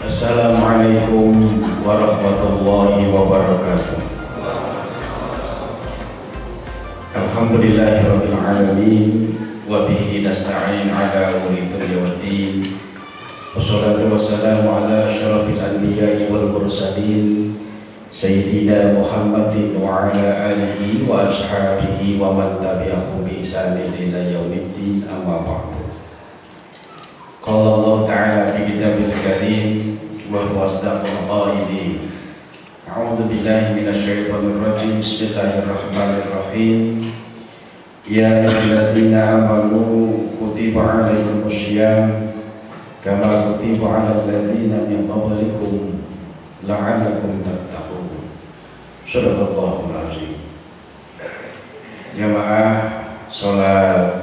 Assalamualaikum warahmatullahi wabarakatuh. Alhamdulillahirabbil alamin wa bihi nasta'in ala umuri dunya waddin. Wassalatu wassalamu ala asyrafil anbiya'i wal mursalin sayyidina Muhammadin wa ala alihi wa ashabihi wa man tabi'ahum bi ihsanin ila yaumiddin, amma ba'du. Qala Allah ta'ala fi kitabil karim wa huwa asdaqul qailin. A'udzu billahi minasy syaithanir rajim. Bismillahirrahmanirrahim. Ya ayyuhalladzina amanu kutiba 'alaikumus syiyam kama kutiba 'alal ladzina min qablikum la'allakum tattaqun. Shadaqallahul azim. Jamaah salat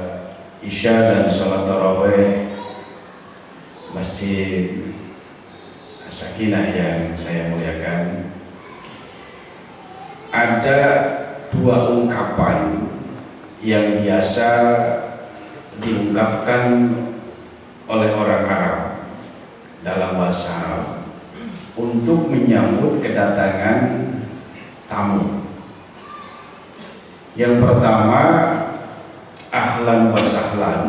Isya dan salat tarawih Masjid Sakinah yang saya muliakan, ada dua ungkapan yang biasa diungkapkan oleh orang Arab dalam bahasa Arab untuk menyambut kedatangan tamu. Yang pertama, ahlan wa sahlan,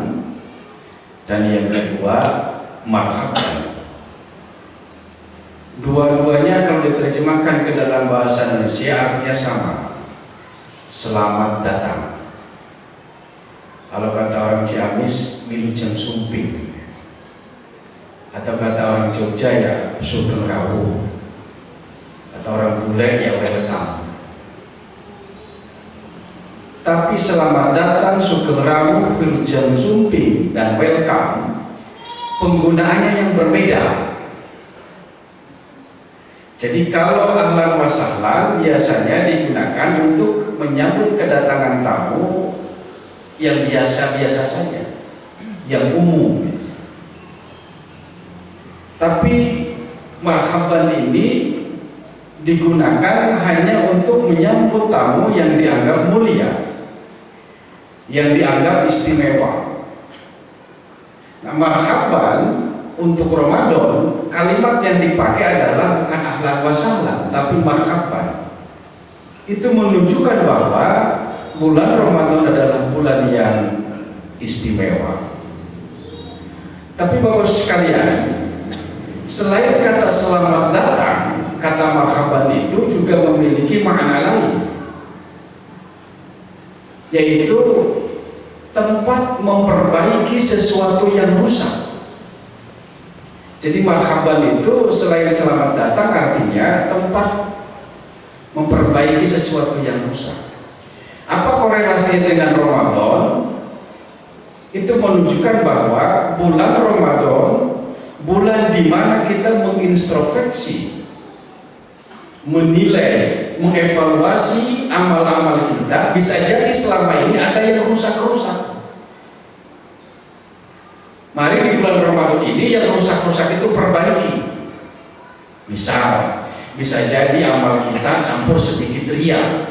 dan yang kedua, marhaban. Dua-duanya kalau diterjemahkan ke dalam bahasa Indonesia artinya sama, selamat datang. Kalau kata orang Ciamis, wilujeng sumping, atau kata orang Jogja ya sugeng rawuh, atau orang bule ya welcome. Tapi selamat datang, sugeng rawuh, wilujeng sumping, dan welcome penggunaannya yang berbeda. Jadi kalau ahlan wa sahlan biasanya digunakan untuk menyambut kedatangan tamu yang biasa-biasa saja, yang umum. Tapi marhaban ini digunakan hanya untuk menyambut tamu yang dianggap mulia, yang dianggap istimewa. Nah, marhaban untuk Ramadan, kalimat yang dipakai adalah bukan ahlan wa sahlan, tapi marhaban. Itu menunjukkan bahwa bulan Ramadan adalah bulan yang istimewa. Tapi Bapak sekalian, selain kata selamat datang, kata marhaban itu juga memiliki makna lain, yaitu tempat memperbaiki sesuatu yang rusak. Jadi marhaban itu selain selamat datang artinya tempat memperbaiki sesuatu yang rusak. Apa korelasinya dengan Ramadan? Itu menunjukkan bahwa bulan Ramadan, bulan di mana kita mengintrospeksi, menilai, mengevaluasi amal-amal kita. Bisa jadi selama ini ada yang rusak-rusak. Mari di bulan Ramadan ini yang rusak-rusak itu perbaiki. Misal, bisa jadi amal kita campur sedikit ria,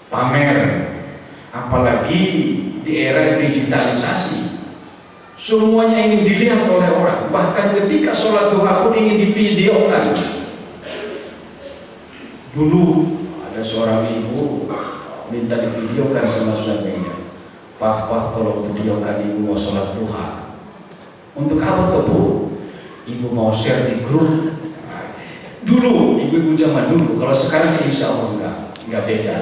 pamer, apalagi di era digitalisasi. Semuanya ingin dilihat oleh orang. Bahkan ketika sholat duha pun ingin divideokan. Dulu ada seorang ibu minta divideokan sama suaminya. Pak, tolong videokan ibu mau sholat duha. Untuk apa tuh Bu? Ibu mau share di grup. Dulu, ibu-ibu zaman dulu. Kalau sekarang sih insya Allah enggak beda.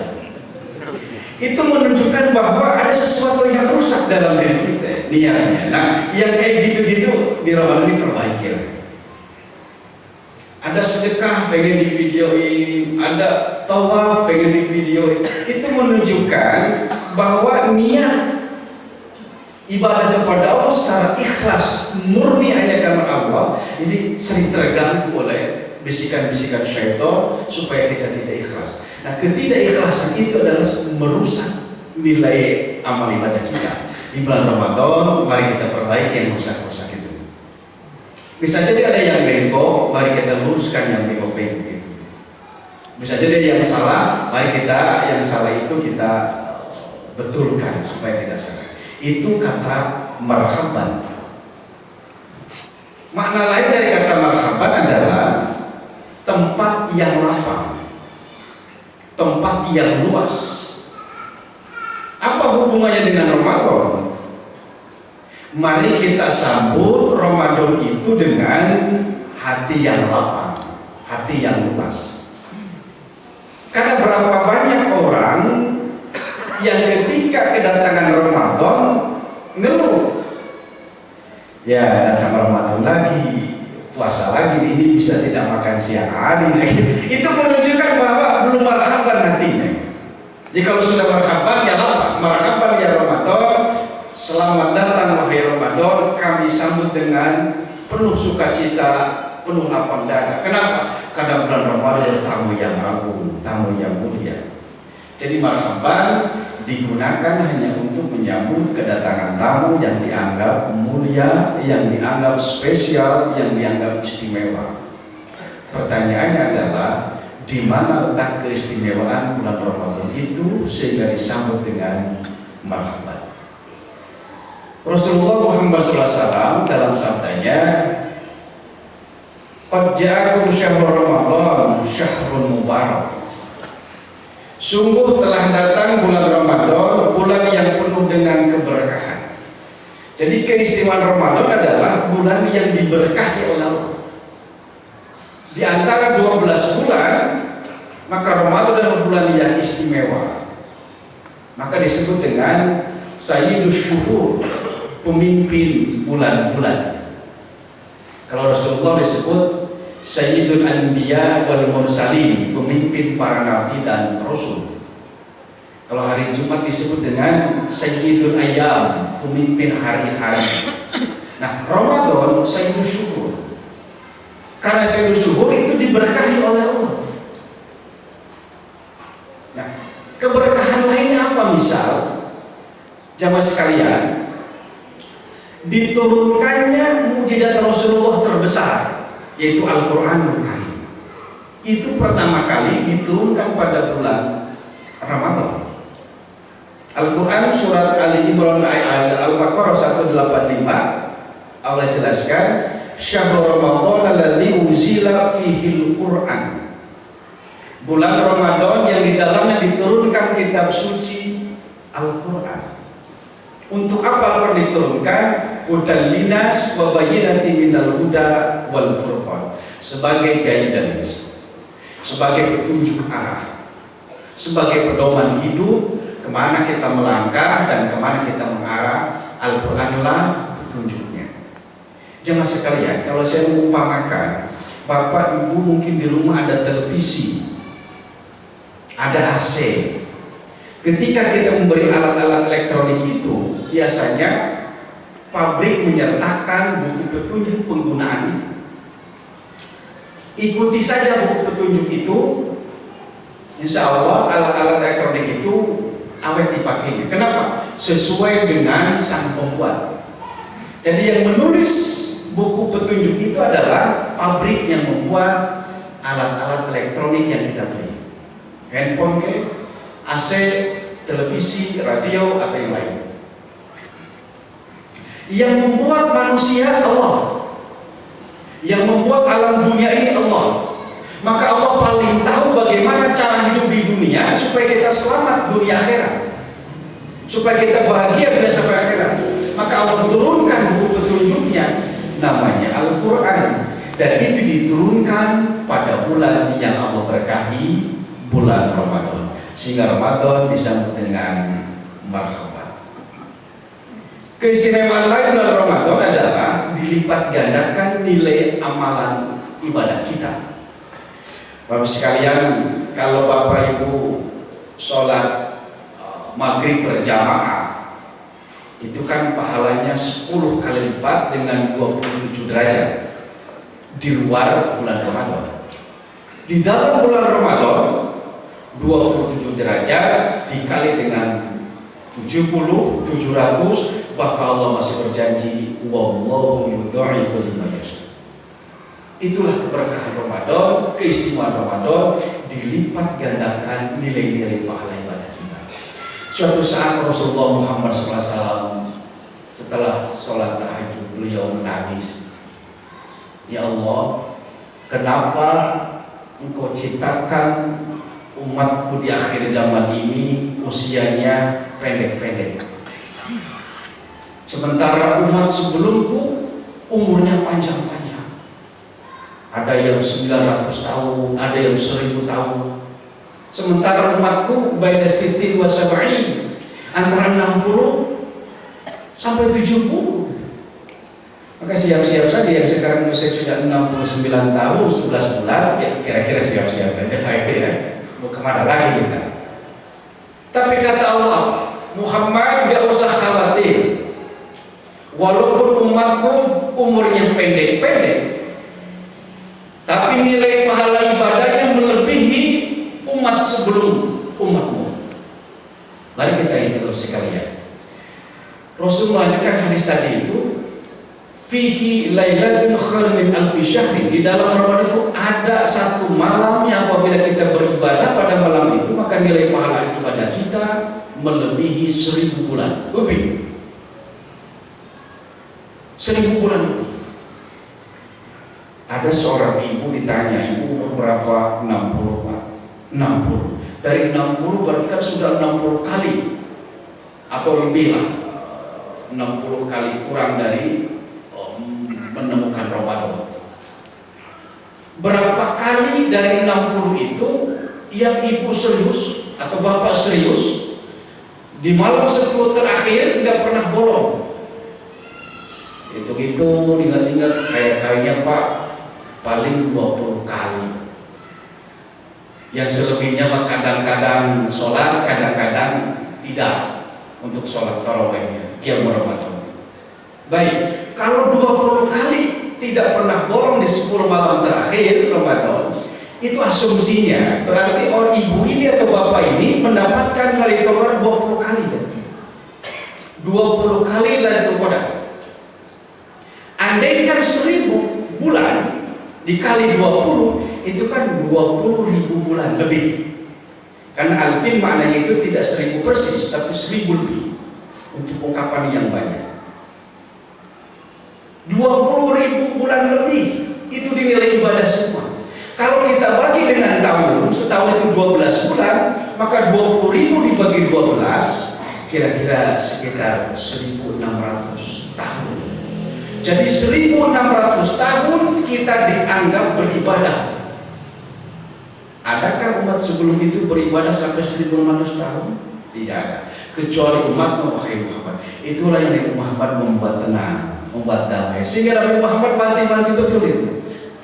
Itu menunjukkan bahwa ada sesuatu yang rusak dalam diri kita, niatnya. Nah, yang kayak gitu-gitu di Ramadan diperbaiki. Ada sedekah pengen divideoin, ada tawaf pengen divideoin. Itu menunjukkan bahwa niat ibadah kepada Allah secara ikhlas, murni hanya karena Allah, ini sering terganggu oleh bisikan-bisikan syaitan supaya kita tidak ikhlas. Nah, ketidakikhlasan itu adalah merusak nilai amal ibadah kita. Di bulan Ramadan, mari kita perbaiki yang rusak-rusak itu. Bisa jadi ada yang bengkok, mari kita luruskan yang bengkok-bengkok itu. Bisa jadi yang salah, mari kita yang salah itu kita betulkan supaya tidak salah. Itu kata marhaban. Makna lain dari kata marhaban marhaban adalah tempat yang lapang, tempat yang luas. Apa hubungannya dengan Ramadan? Mari kita sambut Ramadan itu dengan hati yang lapang, hati yang luas. Karena berapa banyak orang yang ketika kedatangan Ramadan ngeluh, ya datang Ramadan lagi, puasa lagi, ini bisa tidak makan siang hari lagi. Itu menunjukkan bahwa belum marhaban hatinya. Jadi kalau sudah marhaban ya lapang, marhaban ya Ramadan, selamat datang wahai Ramadan, kami sambut dengan penuh sukacita, penuh lapang dada. Kenapa? Karena bulan Ramadan tamu yang agung, tamu yang mulia. Jadi marhaban digunakan hanya untuk menyambut kedatangan tamu yang dianggap mulia, yang dianggap spesial, yang dianggap istimewa. Pertanyaannya adalah di mana letak keistimewaan bulan Ramadan itu sehingga disambut dengan marhaban. Rasulullah Muhammad SAW dalam sabdanya, "Qad ja'akum syahrul Ramadan, syahrul mubarak." Sungguh telah datang bulan Ramadan, bulan yang penuh dengan keberkahan. Jadi keistimewaan Ramadan adalah bulan yang diberkahi oleh Allah. Di antara 12 bulan, maka Ramadan adalah bulan yang istimewa. Maka disebut dengan Sayyidus Syuhur, pemimpin bulan-bulan. Kalau Rasulullah disebut Sayyidul Anbiya wal Mursalin, pemimpin para nabi dan rasul. Kalau hari Jumat disebut dengan Sayyidul Ayyam, pemimpin hari-hari. Nah, Ramadan Sayyidul Syuhur. Karena Sayyidul Syuhur itu diberkahi oleh Allah. Nah, keberkahan lainnya apa? Misal, jamaah sekalian, diturunkannya mukjizat Rasulullah terbesar, yaitu Al-Quranul Karim. Itu pertama kali diturunkan pada bulan Ramadan. Al-Quran surat Ali Imran ayat Al-Baqarah 185, Allah jelaskan, "Syahrul Ramadan alladzi unzila fihil Qur'an." Bulan Ramadan yang di dalamnya diturunkan kitab suci Al-Quran. Untuk apa diturunkan? Hudan linas wa bayyinatin minal huda wal furqan. Sebagai guidance, sebagai petunjuk arah, sebagai pedoman hidup, kemana kita melangkah dan kemana kita mengarah. Al-Quranlah petunjuknya. Jemaah sekalian, kalau saya mengumpamakan, Bapak Ibu mungkin di rumah ada televisi, ada AC. Ketika kita memberi alat-alat elektronik itu, biasanya pabrik menyertakan buku petunjuk penggunaan itu. Ikuti saja buku petunjuk itu, insya Allah alat-alat elektronik itu awet dipakainya. Kenapa? Sesuai dengan sang pembuat. Jadi yang menulis buku petunjuk itu adalah pabrik yang membuat alat-alat elektronik yang kita beli. Handphone, AC, televisi, radio, atau yang lain. Yang membuat manusia Allah, yang membuat alam dunia ini Allah. Maka Allah paling tahu bagaimana cara hidup di dunia supaya kita selamat dunia akhirat, supaya kita bahagia dunia sampai akhirat. Maka Allah turunkan buku petunjuknya, namanya Al-Quran, dan itu diturunkan pada bulan yang Allah berkahi, bulan Ramadan, sehingga Ramadan disambut dengan marhaban. Keistimewaan lain bulan Ramadan adalah dilipat gandakan nilai amalan ibadah kita. Bapak sekalian, kalau Bapak Ibu sholat maghrib berjamaah, itu kan pahalanya 10 kali lipat dengan 27 derajat di luar bulan Ramadan. Di dalam bulan Ramadan 27 derajat dikali dengan 70, 700, bahkan Allah masih berjanji, wallahu yudha'ifu liman yasha. Itulah keberkahan Ramadan, keistimewaan Ramadan, dilipat gandakan nilai-nilai pahala ibadah kita. Suatu saat Rasulullah Muhammad SAW setelah sholat tahajud, beliau menangis, "Ya Allah, kenapa engkau ciptakan umatku di akhir zaman ini usianya pendek-pendek, sementara umat sebelumku umurnya panjang-panjang. Ada yang 900 tahun, ada yang 1000 tahun. Sementara umatku baina sittin wa sab'in, antara 60 sampai 70. Maka siap-siap saja yang sekarang usia sudah 69 tahun 11 bulan, ya kira-kira siap-siap aja ya. Mau kemana lagi kita? Tapi kata Allah, Muhammad gak usah khawatir. Walaupun umatmu umurnya pendek-pendek, tapi nilai pahala ibadahnya melebihi umat sebelum umatmu. Mari kita hitung sekalian. Rasul melanjutkan hadis tadi itu, fihi lailatun khairun min alfi syahrin. Di dalam Ramadan itu ada satu malam yang apabila kita beribadah pada malam itu, maka nilai pahala ibadah kita melebihi 1000 bulan. Lebih 1000 bulan itu. Ada seorang ibu ditanya, ibu umur berapa? 60 Pak. 60. Dari 60 berarti kan sudah 60 kali atau lebih lah. 60 kali kurang dari menemukan Ramadan. Berapa kali dari 60 itu yang ibu serius atau bapak serius di malam 10 terakhir nggak pernah bolong? Hitung-hitung, ingat-ingat, kayaknya Pak paling 20 kali. Yang selebihnya Pak kadang-kadang sholat, kadang-kadang tidak untuk sholat tarawihnya, qiyam Ramadan. Baik, kalau 20 kali tidak pernah bolong di 10 malam terakhir Ramadan, itu asumsinya berarti orang ibu ini atau bapak ini mendapatkan Lailatul Qadar 20 kali ya? 20 kali Lailatul Qadar. Andaikan 1000 bulan dikali 20, itu kan 20.000 bulan lebih. Karena alfin maknanya itu tidak 1000 persis, tapi 1000 lebih untuk ungkapan yang banyak. 20.000 bulan lebih itu dinilai ibadah semua. Kalau kita bagi dengan tahun, setahun itu 12 bulan, maka 20.000 dibagi 12 kira-kira sekitar 1.600 tahun. Jadi 1.600 tahun kita dianggap beribadah. Adakah umat sebelum itu beribadah sampai 1.600 tahun? Tidak ada, kecuali umat Muhammad. Itulah yang Nabi Muhammad membuat tenang, membuat damai, sehingga Nabi Muhammad mati betul itu.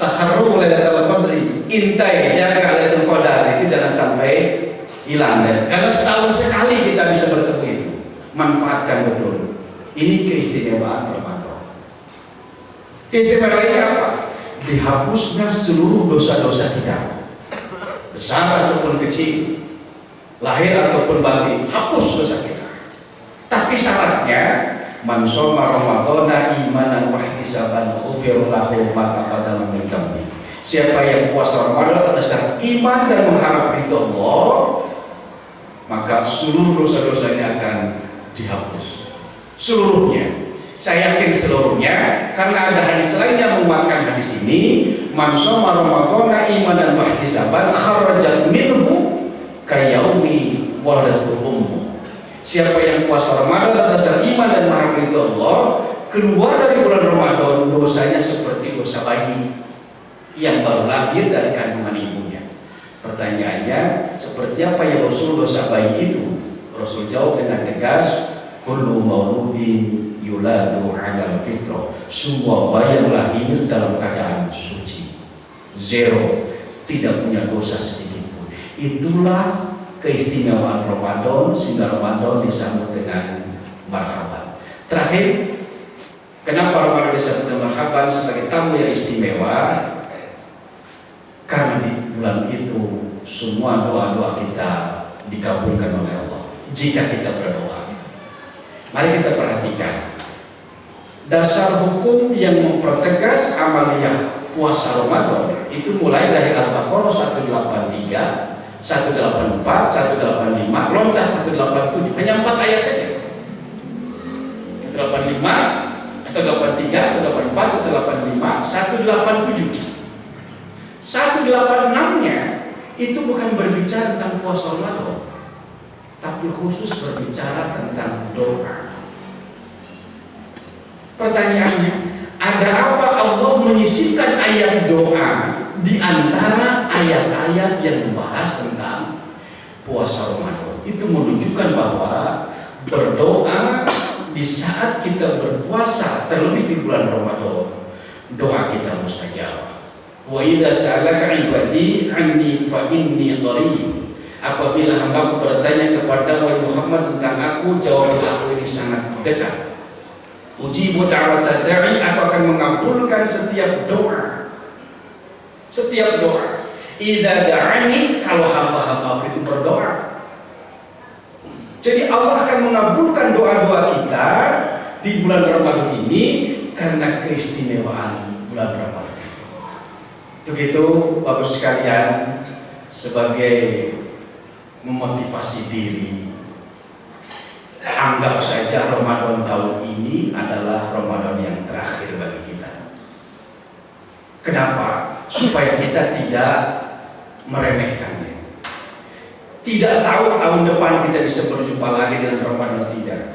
Taharru Lailatul Qadri, intai jaga Lailatul Qadar, itu jangan sampai hilang. Karena setahun sekali kita bisa bertemu itu, manfaatkan betul. Ini keistimewaan Ramadan. Keistimewaan lainnya apa? Dihapusnya seluruh dosa-dosa kita, besar ataupun kecil, lahir ataupun batin, hapus dosa kita. Tapi syaratnya, man shoma ramadhana imanan wa ihtisaban ghufira lahu ma taqaddama min dhanbi. Siapa yang puasa Ramadan atas dasar iman dan mengharap ridho Allah, maka seluruh dosa-dosanya akan dihapus. Seluruhnya. Saya yakin seluruhnya, karena ada hadis lain yang menguatkan hadis ini. Man shoma ramadhana imanan wa ihtisaban kharajat minhu kayaumi waladatul ummu. Siapa yang puasa Ramadan atas dasar iman dan mengharap ridho Allah, keluar dari bulan Ramadan dosanya seperti dosa bayi yang baru lahir dari kandungan ibunya. Pertanyaannya, seperti apa yang Rasul dosa bayi itu? Rasul jawab dengan tegas, kullu mauludin yuladu 'alal fitrah. Semua bayi yang lahir dalam keadaan suci, zero, tidak punya dosa sedikit pun. Itulah keistimewaan Ramadan, sehingga Ramadan disambut dengan marhaban. Terakhir, kenapa Ramadan disambut dengan marhaban sebagai tamu yang istimewa? Karena di bulan itu semua doa-doa kita dikabulkan oleh Allah jika kita berdoa. Mari kita perhatikan dasar hukum yang mempertegas amaliyah puasa Ramadan itu mulai dari Al-Baqarah 183, 184, 185, loncat 187, hanya 4 ayat saja. 185, 183, 184, 185, 187. 186-nya itu bukan berbicara tentang puasa Ramadan, tapi khusus berbicara tentang doa. Pertanyaannya, ada apa Allah menyisipkan ayat doa di antara ayat-ayat yang membahas tentang puasa Ramadan? Itu menunjukkan bahwa berdoa di saat kita berpuasa, terlebih di bulan Ramadan, doa kita mustajab. Wa idza sa'alaka 'ibadi 'anni fa inni qarib. Apabila hambaku bertanya kepada Muhammad tentang aku, jawablah aku ini sangat dekat. Ujibu da'watad da'i, aku akan mengabulkan setiap doa. Setiap doa. Idza da'ani, kalau hamba-hambaku itu berdoa. Jadi Allah akan mengabulkan doa-doa kita di bulan Ramadan ini karena keistimewaan bulan Ramadan. Begitu Bapak sekalian, sebagai memotivasi diri, anggap saja Ramadan tahun ini adalah Ramadan yang terakhir bagi kita. Kenapa? Supaya kita tidak meremehkannya. Tidak tahu tahun depan kita bisa berjumpa lagi dengan Ramadan, tidak.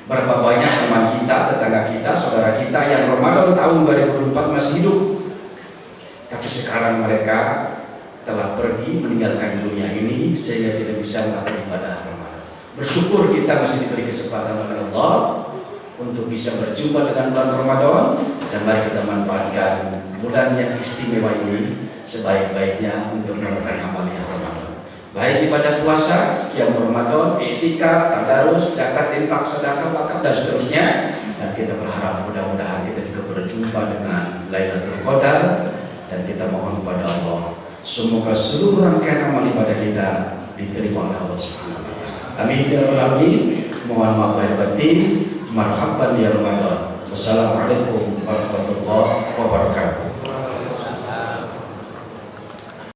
Berapa banyak teman kita, tetangga kita, saudara kita yang Ramadan tahun 2004 masih hidup, tapi sekarang mereka telah pergi meninggalkan dunia ini sehingga tidak bisa melakukan ibadah Ramadan. Bersyukur kita masih diberi kesempatan oleh Allah untuk bisa berjumpa dengan bulan Ramadan, dan mari kita manfaatkan bulan yang istimewa ini sebaik-baiknya untuk melakukan amal yang Ramadan. Baik ibadah puasa, qiyam Ramadan, i'tikaf, tadarus, zakat, infak, sedekah, wakaf dan seterusnya. Dan kita berharap mudah-mudahan kita juga berjumpa dengan Lailatul Qadar, dan kita mohon kepada Allah semoga seluruh rangkaian amal ibadah kita diterima oleh Allah Subhanahu wa taala. Amin ya rabbal alamin. Mohon maaf lahir batin. Marhaban ya Ramadan. Wassalamualaikum warahmatullahi wabarakatuh.